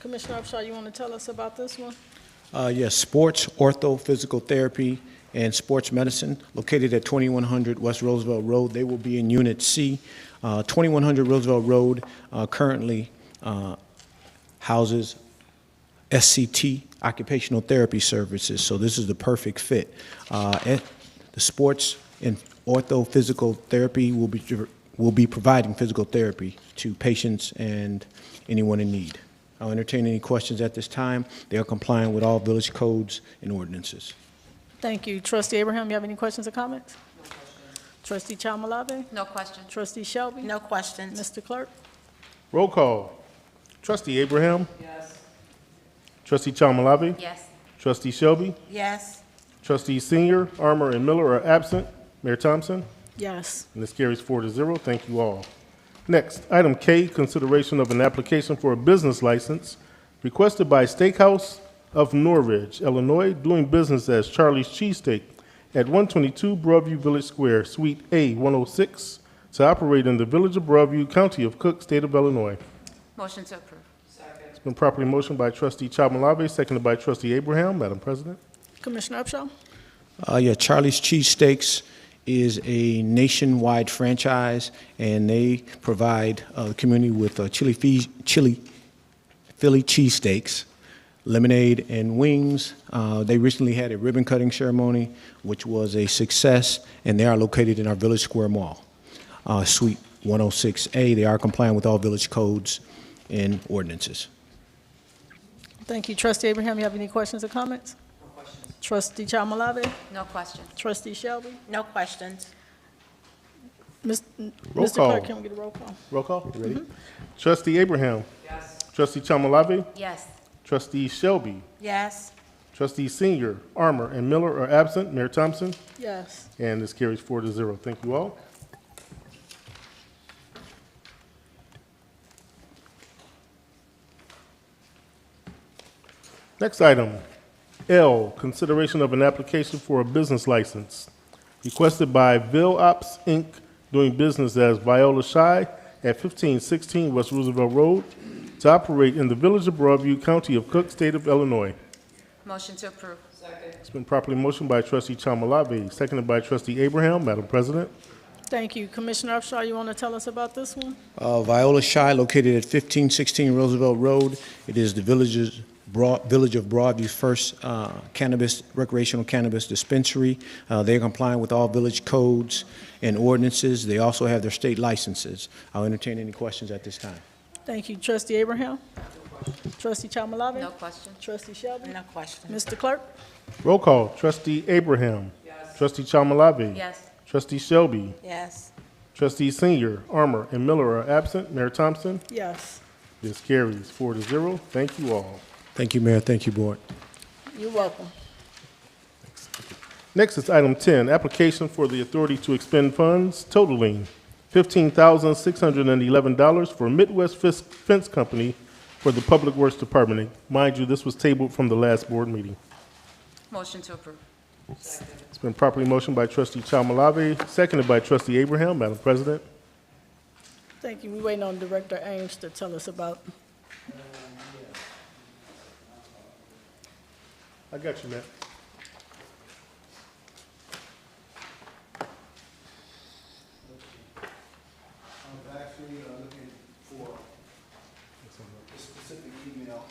Commissioner Upshaw, you want to tell us about this one? Yes, Sports Ortho Physical Therapy and Sports Medicine, located at 2100 West Roosevelt Road. They will be in Unit C. 2100 Roosevelt Road currently houses SCT, Occupational Therapy Services, so this is the perfect fit. The Sports and Ortho Physical Therapy will be providing physical therapy to patients and anyone in need. I'll entertain any questions at this time. They are complying with all village codes and ordinances. Thank you. Trustee Abraham, you have any questions or comments? No questions. Trustee Chamalave? No question. Trustee Shelby? No questions. Mr. Clerk? Roll call. Trustee Abraham. Yes. Trustee Chamalave. Yes. Trustee Shelby. Yes. Trustees Senior, Armour, and Miller are absent. Mayor Thompson. Yes. And this carries 4-0. Thank you all. Next, item K, consideration of an application for a business license requested by Steakhouse of Norridge, Illinois, doing business as Charlie's Cheesesteak at 122 Broadview Village Square, Suite A 106, to operate in the Village of Broadview, County of Cook, State of Illinois. Motion to approve. Second. It's been properly motioned by Trustee Chamalave, seconded by Trustee Abraham. Madam President. Commissioner Upshaw? Charlie's Cheesesteaks is a nationwide franchise, and they provide the community with Philly cheesesteaks, lemonade, and wings. They recently had a ribbon cutting ceremony, which was a success, and they are located in our Village Square Mall, Suite 106A. They are compliant with all village codes and ordinances. Thank you. Trustee Abraham, you have any questions or comments? No questions. Trustee Chamalave? No question. Trustee Shelby? No questions. Roll Mr. call. Clerk, can we get a roll call? Roll call. You ready? Trustee Abraham. Yes. Trustee Chamalave. Yes. Trustee Shelby. Yes. Trustee Senior, Armour, and Miller are absent. Mayor Thompson. Yes. And this carries 4-0. Thank you all. Next item, L, consideration of an application for a business license requested by VilOps, Inc., doing business as Viola Shy at 1516 West Roosevelt Road, to operate in the Village of Broadview, County of Cook, State of Illinois. Motion to approve. Second. It's been properly motioned by Trustee Chamalave, seconded by Trustee Abraham. Madam President. Thank you. Commissioner Upshaw, you want to tell us about this one? Viola Shy, located at 1516 Roosevelt Road. It is the Village of Broadview's first recreational cannabis dispensary. They're complying with all village codes and ordinances. They also have their state licenses. I'll entertain any questions at this time. Thank you. Trustee Abraham? Trustee Chamalave? No question. Trustee Shelby? No questions. Mr. Clerk? Roll call. Trustee Abraham. Yes. Trustee Chamalave. Yes. Trustee Shelby. Yes. Trustee Senior, Armour, and Miller are absent. Mayor Thompson. Yes. This carries 4-0. Thank you all. Thank you, Mayor. Thank you, Board. You're welcome. Next is item 10, application for the authority to expend funds totaling $15,611 for Midwest Fence Company for the Public Works Department. Mind you, this was tabled from the last board meeting. Motion to approve. It's been properly motioned by Trustee Chalmalave, seconded by Trustee Abraham. Madam President. Thank you. We're waiting on Director Ames to tell us about. I got you, Matt. I'm actually looking for a specific email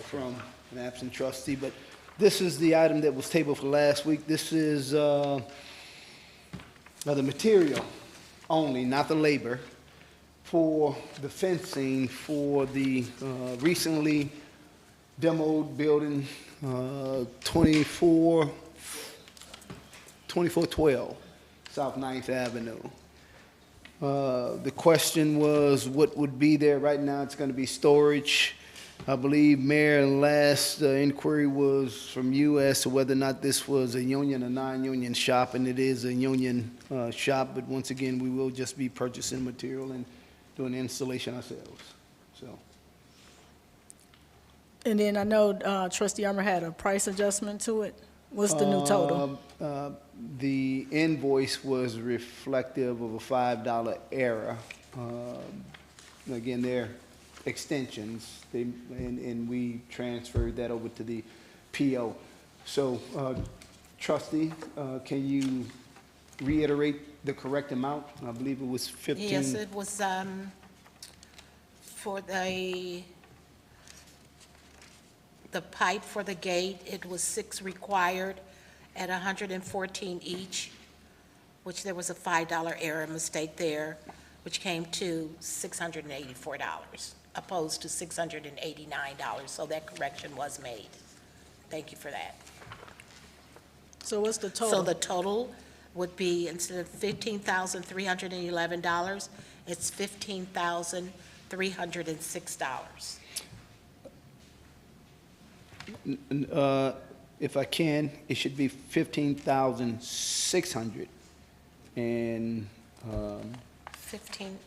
from an absent trustee, but this is the item that was tabled for last week. This is the material only, not the labor, for the fencing for the recently demoed building 2412 South 9th Avenue. The question was what would be there. Right now, it's going to be storage. I believe, Mayor, last inquiry was from you as to whether or not this was a union or non-union shop, and it is a union shop, but once again, we will just be purchasing material and doing the installation ourselves, so. And then I know Trustee Armour had a price adjustment to it. What's the new total? The invoice was reflective of a $5 error. Again, they're extensions, and we transferred that over to the PO. So, Trustee, can you reiterate the correct amount? I believe it was 15. Yes, it was for the pipe for the gate, it was 6 required at $114 each, which there was a $5 error mistake there, which came to $684, opposed to $689, so that correction was made. Thank you for that. So what's the total? So the total would be, instead of $15,311, it's $15,306. If I can, it should be 15,600. And 15,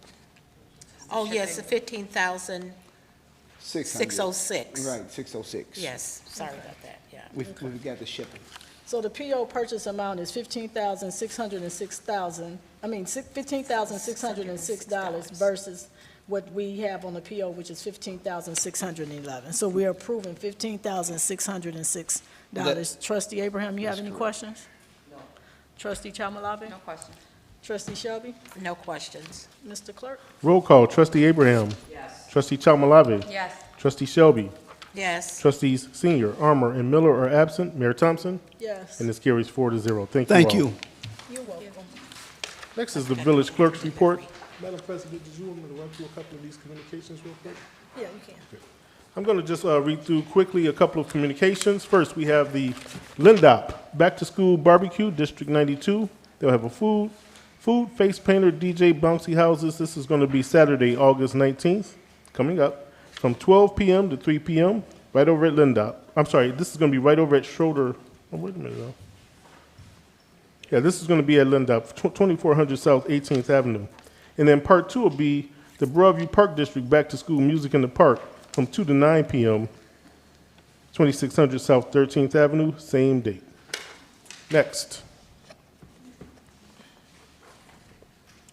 oh, yes, the 15,606. Right, 606. Yes, sorry about that, yeah. We've got the shipping. So the PO purchase amount is $15,606 versus what we have on the PO, which is $15,611. So we're approving $15,606. Trustee Abraham, you have any questions? No. Trustee Chalmalave? No questions. Trustee Shelby? No questions. Mr. Clerk? Roll call. Trustee Abraham. Yes. Trustee Chalmalave. Yes. Trustee Shelby. Yes. Trustees Senior, Armour, and Miller are absent. Mayor Thompson. Yes. And this carries 4-0. Thank you all. Thank you. You're welcome. Next is the village clerk's report. Madam President, did you want me to run through a couple of these communications real quick? Yeah, you can. I'm going to just read through quickly a couple of communications. First, we have the Lindop Back to School Barbecue, District 92. They'll have a food, face painter, DJ, bouncy houses. This is going to be Saturday, August 19th, coming up, from 12 p.m. to 3 p.m., right over at Lindop. I'm sorry, this is going to be right over at Schroeder. Oh, wait a minute now. Yeah, this is going to be at Lindop, 2400 South 18th Avenue. And then part 2 will be the Broadview Park District Back to School Music in the Park from 2 to 9 p.m., 2600 South 13th Avenue, same date. Next.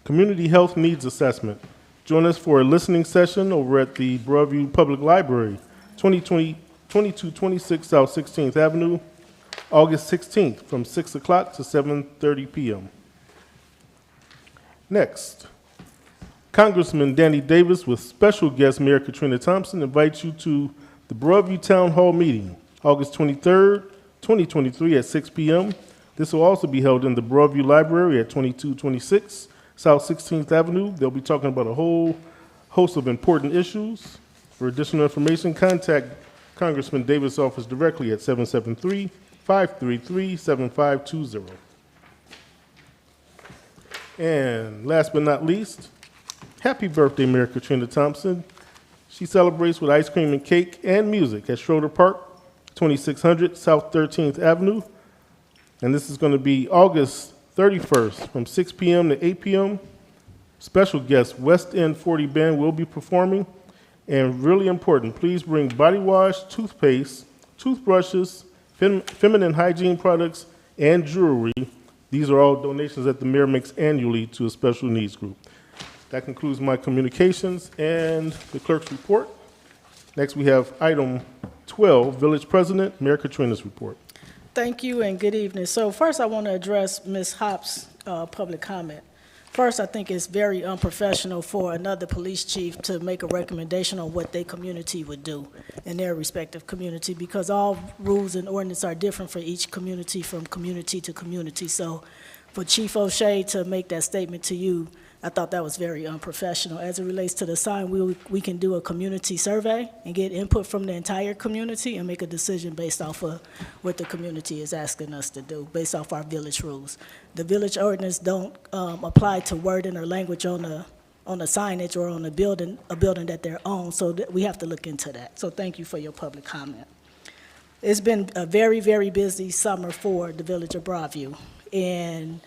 Community Health Needs Assessment. Join us for a listening session over at the Broadview Public Library, 2226 South 16th Avenue, August 16th from 6 o'clock to 7:30 p.m. Next. Congressman Danny Davis with special guest Mayor Katrina Thompson invites you to the Broadview Town Hall meeting, August 23rd, 2023 at 6 p.m. This will also be held in the Broadview Library at 2226 South 16th Avenue. They'll be talking about a whole host of important issues. For additional information, contact Congressman Davis' office directly at 773-533-7520. And last but not least, happy birthday, Mayor Katrina Thompson. She celebrates with ice cream and cake and music at Schroeder Park, 2600 South 13th Avenue, and this is going to be August 31st from 6 p.m. to 8 p.m. Special guest West End 40 Band will be performing. And really important, please bring body wash, toothpaste, toothbrushes, feminine hygiene products, and jewelry. These are all donations that the mayor makes annually to a special needs group. That concludes my communications and the clerk's report. Next, we have item 12, Village President, Mayor Katrina's report. Thank you and good evening. So first, I want to address Ms. Hopp's public comment. First, I think it's very unprofessional for another police chief to make a recommendation on what their community would do in their respective community, because all rules and ordinances are different for each community from community to community. So for Chief O'Shea to make that statement to you, I thought that was very unprofessional. As it relates to the sign, we can do a community survey and get input from the entire community and make a decision based off of what the community is asking us to do, based off our village rules. The village ordinance don't apply to wording or language on the signage or on a building that they're on, so we have to look into that. So thank you for your public comment. It's been a very, very busy summer for the Village of Broadview, and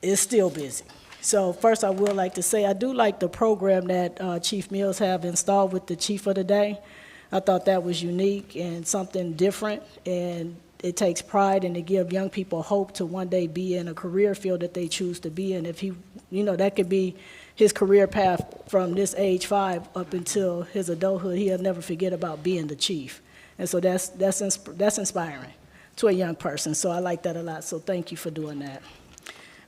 it's still busy. So first, I would like to say I do like the program that Chief Mills have installed with the Chief of the Day. I thought that was unique and something different, and it takes pride in to give young people hope to one day be in a career field that they choose to be in. If he, that could be his career path from this age 5 up until his adulthood. He'll never forget about being the chief, and so that's inspiring to a young person. So I like that a lot. So thank you for doing that.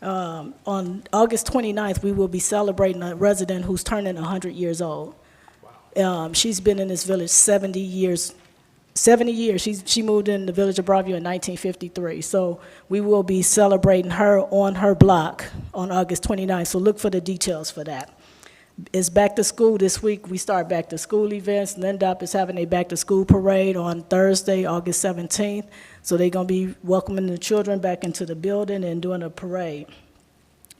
On August 29th, we will be celebrating a resident who's turning 100 years old. She's been in this village 70 years. She moved in the Village of Broadview in 1953. So we will be celebrating her on her block on August 29th. So look for the details for that. It's back to school this week. We start back to school events. Lindop is having a back to school parade on Thursday, August 17th. So they're going to be welcoming the children back into the building and doing a parade.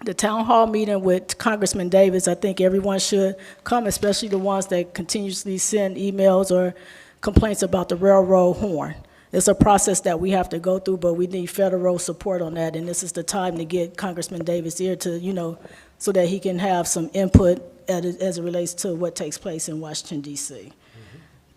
The town hall meeting with Congressman Davis, I think everyone should come, especially the ones that continuously send emails or complaints about the railroad horn. It's a process that we have to go through, but we need federal support on that, and this is the time to get Congressman Davis here to, so that he can have some input as it relates to what takes place in Washington, D.C.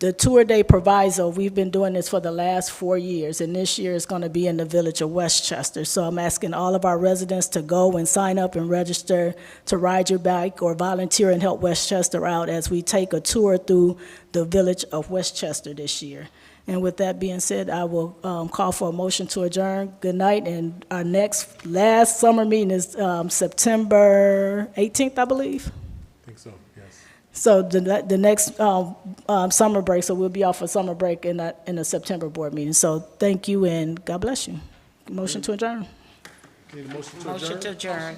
The tour day proviso, we've been doing this for the last 4 years, and this year is going to be in the Village of Westchester. So I'm asking all of our residents to go and sign up and register to ride your bike or volunteer and help Westchester out as we take a tour through the Village of Westchester this year. And with that being said, I will call for a motion to adjourn. Good night, and our last summer meeting is September 18th, I believe. I think so, yes. So the next summer break, so we'll be off for summer break in the September board meeting. So thank you and God bless you. Motion to adjourn. Need a motion to adjourn? Motion to adjourn.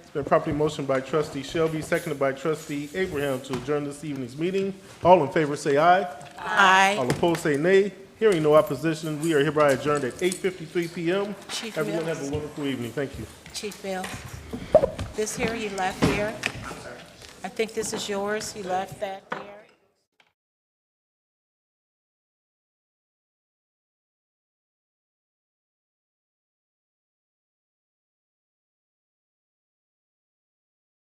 It's been properly motioned by Trustee Shelby, seconded by Trustee Abraham to adjourn this evening's meeting. All in favor say aye. Aye. All opposed say nay. Hearing no opposition, we are hereby adjourned at 8:53 p.m. Chief Everyone Mills. have a wonderful evening. Thank you. Chief Bill, this here, you left here. I think this is yours. You left that there.